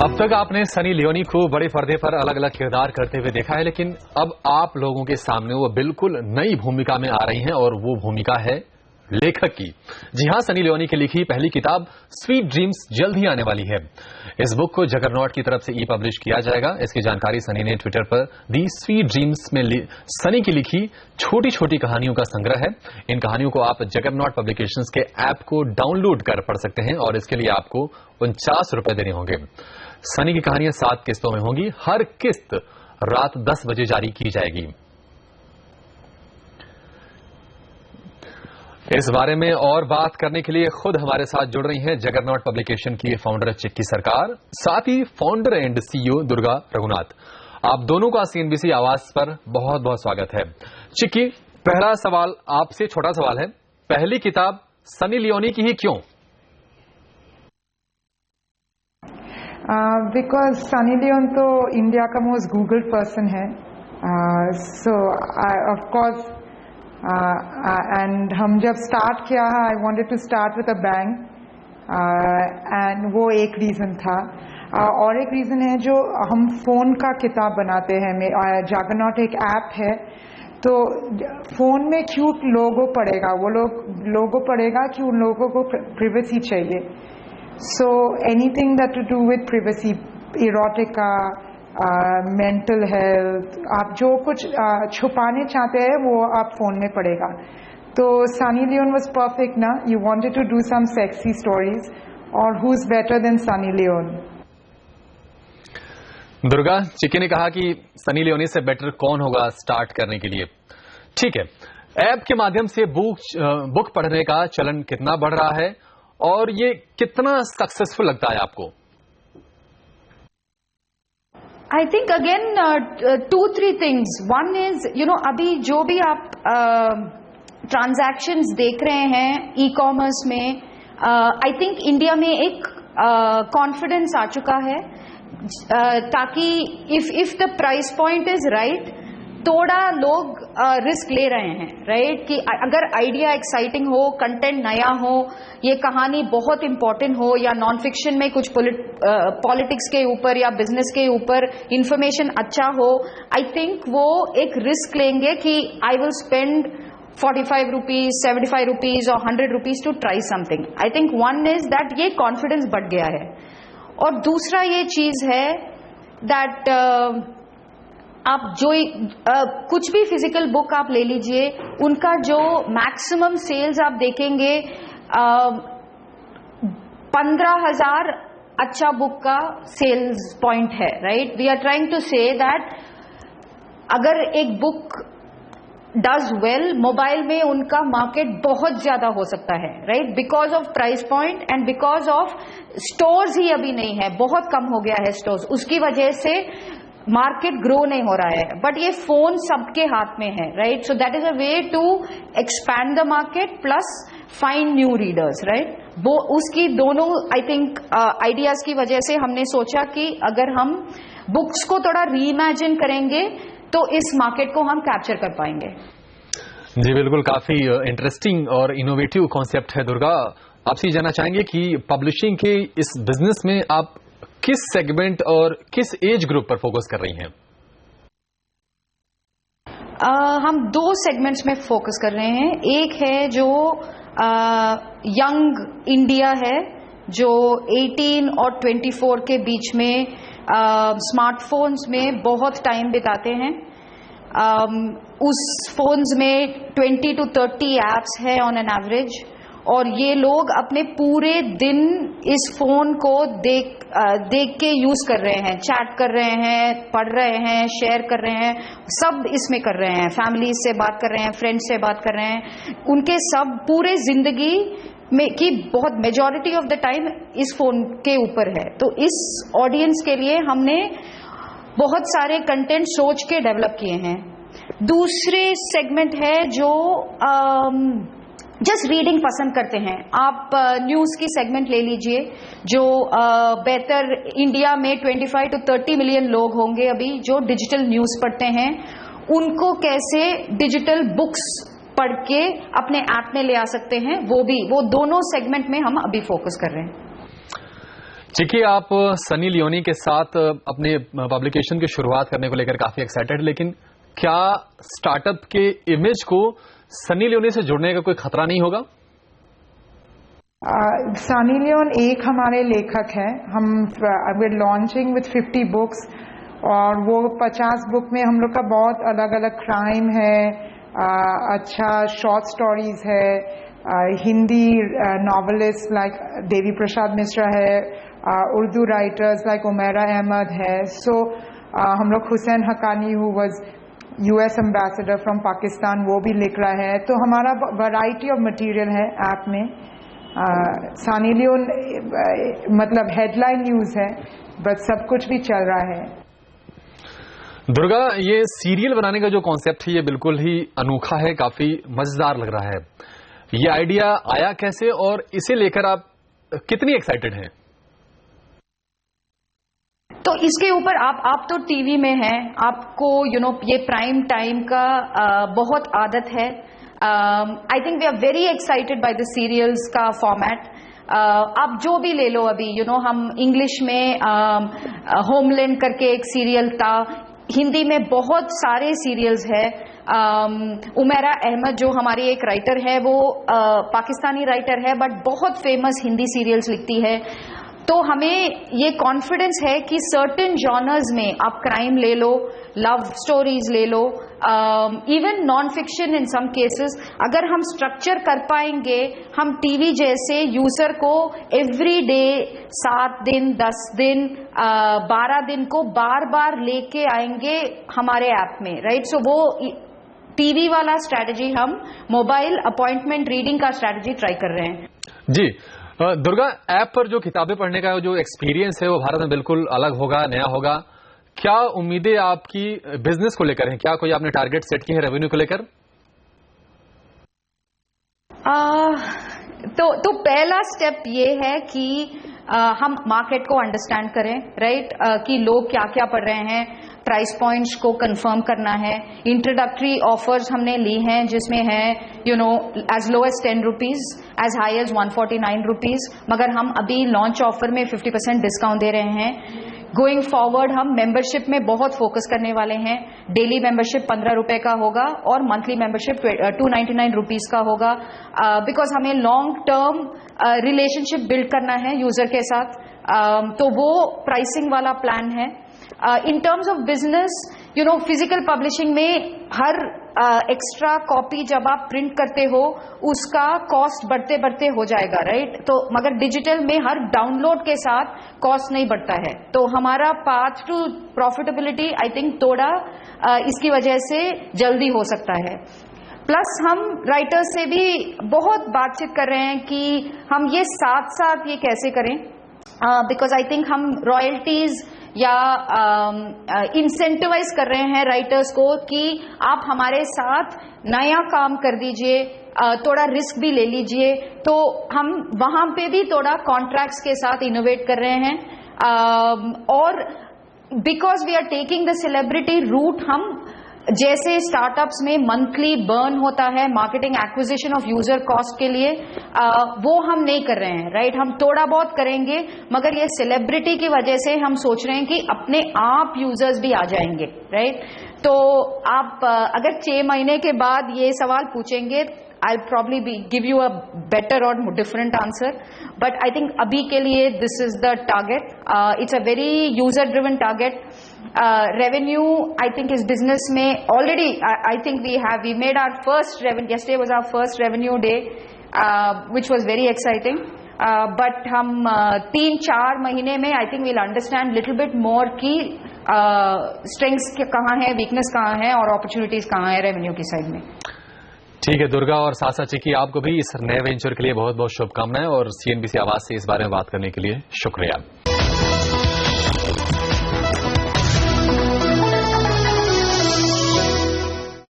अब तक आपने सनी लियोनी को बड़े पर्दे पर अलग अलग किरदार करते हुए देखा है, लेकिन अब आप लोगों के सामने वो बिल्कुल नई भूमिका में आ रही हैं और वो भूमिका है लेखक की। जी हां, सनी लियोनी की लिखी पहली किताब स्वीट ड्रीम्स जल्द ही आने वाली है। इस बुक को जगरनॉट की तरफ से ई पब्लिश किया जाएगा। इसकी जानकारी सनी ने ट्विटर पर दी। स्वीट ड्रीम्स में सनी की लिखी छोटी छोटी कहानियों का संग्रह है। इन कहानियों को आप जगरनॉट पब्लिकेशंस के ऐप को डाउनलोड कर पढ़ सकते हैं और इसके लिए आपको 49 रुपए देने होंगे। सनी की कहानियां 7 किस्तों में होंगी। हर किस्त रात 10 बजे जारी की जाएगी। इस बारे में और बात करने के लिए खुद हमारे साथ जुड़ रही हैं जगरनॉट पब्लिकेशन की फाउंडर चिक्की सरकार, साथ ही founder and CEO Durga Raghunath. आप दोनों का सीएनबीसी आवाज पर बहुत बहुत स्वागत है। चिक्की, पहला सवाल आपसे छोटा सवाल है। पहली किताब सनी लियोनी की ही क्यों? बिकॉज सनी लियोन तो इंडिया का मोस्ट गूगल्ड पर्सन है, सो ऑफ कोर्स एंड हम जब स्टार्ट किया, I wanted to start with a bang, and वो एक रीज़न था। और एक रीज़न है जो हम फ़ोन का किताब बनाते हैं। जगरनॉट एक ऐप है, तो फ़ोन में क्यों लोगो पड़ेगा, वो लोगो पड़ेगा कि उन लोगों को प्रिवेसी चाहिए। So anything that to do with privacy, erotica, mental health, आप जो कुछ छुपाने चाहते हैं वो आप फोन में पड़ेगा। तो सनी लियोन वाज परफेक्ट ना, you wanted to do some sexy stories, और who is better than Sunny Leone. Durga, Chiki ने कहा कि सनी लियोनी से बेटर कौन होगा स्टार्ट करने के लिए। ठीक है, ऐप के माध्यम से बुक पढ़ने का चलन कितना बढ़ रहा है और ये कितना सक्सेसफुल लगता है आपको? I think again 2-3 things. One is, अभी जो भी आप ट्रांजैक्शंस देख रहे हैं ई कॉमर्स में, आई थिंक इंडिया में एक कॉन्फिडेंस आ चुका है, ताकि if the price point is right, थोड़ा लोग रिस्क ले रहे हैं, राइट? कि अगर आइडिया एक्साइटिंग हो, कंटेंट नया हो, ये कहानी बहुत इंपॉर्टेंट हो, या नॉन फिक्शन में कुछ पॉलिटिक्स के ऊपर या बिजनेस के ऊपर इंफॉर्मेशन अच्छा हो, आई थिंक वो एक रिस्क लेंगे कि I will spend 45 rupees, 75 rupees और 100 rupees to try something. I think one is that ये कॉन्फिडेंस बढ़ गया है, और दूसरा ये चीज है दैट आप जो कुछ भी फिजिकल बुक आप ले लीजिए, उनका जो मैक्सिमम सेल्स आप देखेंगे 15,000 अच्छा बुक का सेल्स पॉइंट है, right? We are trying to say that अगर एक बुक डज वेल, मोबाइल में उनका मार्केट बहुत ज्यादा हो सकता है, right? Because of price point and because of stores ही अभी नहीं है, बहुत कम हो गया है स्टोर्स, उसकी वजह से मार्केट ग्रो नहीं हो रहा है। बट ये फोन सबके हाथ में है, right? So that is a way to expand the market plus find new readers, right? वो उसकी दोनों आई थिंक आइडियाज की वजह से हमने सोचा कि अगर हम बुक्स को थोड़ा रीइमेजिन करेंगे तो इस मार्केट को हम कैप्चर कर पाएंगे। जी बिल्कुल, काफी इंटरेस्टिंग और इनोवेटिव कॉन्सेप्ट है। दुर्गा, आपसे जानना चाहेंगे कि पब्लिशिंग के इस बिजनेस में आप किस सेगमेंट और किस एज ग्रुप पर फोकस कर रही हैं? हम 2 सेगमेंट्स में फोकस कर रहे हैं। एक है जो यंग इंडिया है, जो 18 और 24 के बीच में स्मार्टफोन्स में बहुत टाइम बिताते हैं। उस फोन्स में 20 to 30 ऐप्स है ऑन एन एवरेज, और ये लोग अपने पूरे दिन इस फोन को देख के यूज कर रहे हैं, चैट कर रहे हैं, पढ़ रहे हैं, शेयर कर रहे हैं, सब इसमें कर रहे हैं, फैमिली से बात कर रहे हैं, फ्रेंड्स से बात कर रहे हैं। उनके सब पूरे जिंदगी में की बहुत मेजॉरिटी ऑफ द टाइम इस फोन के ऊपर है। तो इस ऑडियंस के लिए हमने बहुत सारे कंटेंट सोच के डेवलप किए हैं। दूसरे सेगमेंट है जो जस्ट रीडिंग पसंद करते हैं। आप न्यूज की सेगमेंट ले लीजिए, जो बेहतर इंडिया में 25 to 30 मिलियन लोग होंगे अभी जो डिजिटल न्यूज पढ़ते हैं, उनको कैसे डिजिटल बुक्स पढ़ के अपने ऐप में ले आ सकते हैं, वो दोनों सेगमेंट में हम अभी फोकस कर रहे हैं। चिकी, आप सनी लियोनी के साथ अपने पब्लिकेशन की शुरुआत करने को लेकर काफी एक्साइटेड, लेकिन क्या स्टार्टअप के इमेज को सनी लियोनी से जुड़ने का कोई खतरा नहीं होगा? सनी लियोन एक हमारे लेखक हैं। हम लॉन्चिंग विथ 50 बुक्स और वो 50 बुक में हम लोग का बहुत अलग अलग क्राइम है, अच्छा शॉर्ट स्टोरीज है, हिंदी नॉवेलिस्ट लाइक देवी प्रसाद मिश्रा है, उर्दू राइटर्स लाइक उमेरा अहमद है। सो हम लोग Hussain Haqqani who was US ambassador from Pakistan, वो भी लिख रहा है। तो हमारा वैरायटी ऑफ मटेरियल है ऐप में। सनी लियोन मतलब हेडलाइन न्यूज है, बट सब कुछ भी चल रहा है। दुर्गा, ये सीरियल बनाने का जो कॉन्सेप्ट है ये बिल्कुल ही अनोखा है, काफी मजेदार लग रहा है। ये आइडिया आया कैसे और इसे लेकर आप कितनी एक्साइटेड हैं? तो इसके ऊपर आप तो टीवी में हैं, आपको ये प्राइम टाइम का बहुत आदत है। I think we are very excited by the serials का फॉर्मेट। आप जो भी ले लो अभी, हम इंग्लिश में होमलैंड करके एक सीरियल था, हिंदी में बहुत सारे सीरियल्स है। उमेरा अहमद जो हमारी एक राइटर है, वो पाकिस्तानी राइटर है बट बहुत फेमस हिंदी सीरियल्स लिखती है। तो हमें ये कॉन्फिडेंस है कि सर्टेन जॉनर्स में आप क्राइम ले लो, लव स्टोरीज ले लो, इवन नॉन फिक्शन इन सम केसेस, अगर हम स्ट्रक्चर कर पाएंगे, हम टीवी जैसे यूजर को एवरी डे 7 दिन 10 दिन 12 दिन को बार बार लेके आएंगे हमारे ऐप में, राइट। सो वो टीवी वाला स्ट्रैटेजी हम मोबाइल अपॉइंटमेंट रीडिंग का स्ट्रैटेजी ट्राई कर रहे हैं। जी दुर्गा, ऐप पर जो किताबें पढ़ने का जो एक्सपीरियंस है वो भारत में बिल्कुल अलग होगा, नया होगा। क्या उम्मीदें आपकी बिजनेस को लेकर हैं? क्या कोई आपने टारगेट सेट किए हैं रेवेन्यू को लेकर? तो पहला स्टेप ये है कि हम मार्केट को अंडरस्टैंड करें, राइट, कि लोग क्या क्या पढ़ रहे हैं, प्राइस पॉइंट्स को कंफर्म करना है। इंट्रोडक्टरी ऑफर्स हमने ली हैं जिसमें है as low as 10 rupees, as high as 149 rupees, मगर हम अभी लॉन्च ऑफर में 50% डिस्काउंट दे रहे हैं। गोइंग फॉरवर्ड हम मेंबरशिप में बहुत फोकस करने वाले हैं। डेली मेंबरशिप 15 रुपए का होगा और मंथली मेंबरशिप 299 रुपीज का होगा, बिकॉज हमें लॉन्ग टर्म रिलेशनशिप बिल्ड करना है यूजर के साथ। तो वो प्राइसिंग वाला प्लान है। In terms of business, physical publishing में हर एक्स्ट्रा कॉपी जब आप प्रिंट करते हो उसका कॉस्ट बढ़ते बढ़ते हो जाएगा, राइट। तो मगर डिजिटल में हर डाउनलोड के साथ कॉस्ट नहीं बढ़ता है। तो हमारा path to profitability I think थोड़ा इसकी वजह से जल्दी हो सकता है। प्लस हम राइटर्स से भी बहुत बातचीत कर रहे हैं कि हम ये साथ साथ ये कैसे करें, बिकॉज आई थिंक हम रॉयल्टीज या इंसेंटिवाइज कर रहे हैं राइटर्स को कि आप हमारे साथ नया काम कर दीजिए, थोड़ा रिस्क भी ले लीजिए। तो हम वहां पे भी थोड़ा कॉन्ट्रैक्ट्स के साथ इनोवेट कर रहे हैं। और because we are taking the celebrity route, हम जैसे स्टार्टअप्स में मंथली बर्न होता है marketing acquisition of user cost के लिए, वो हम नहीं कर रहे हैं, राइट। हम थोड़ा बहुत करेंगे, मगर ये सेलिब्रिटी की वजह से हम सोच रहे हैं कि अपने आप यूजर्स भी आ जाएंगे, राइट। तो आप अगर 6 महीने के बाद ये सवाल पूछेंगे, I'll probably give you a better or different answer, but I think अभी के लिए this is the target. It's a very user driven target. Revenue I think is business में already I think we made our first revenue. Yesterday was our first revenue day, which was very exciting. But हम 3-4 महीने में I think we'll understand little bit more कि strengths कहाँ है, weakness कहाँ है और opportunities कहाँ है revenue की side में। ठीक है दुर्गा, और साथ साथ चिकी आपको भी इस नए वेंचर के लिए बहुत बहुत शुभकामनाएं, और CNBC आवाज से इस बारे में बात करने के लिए शुक्रिया।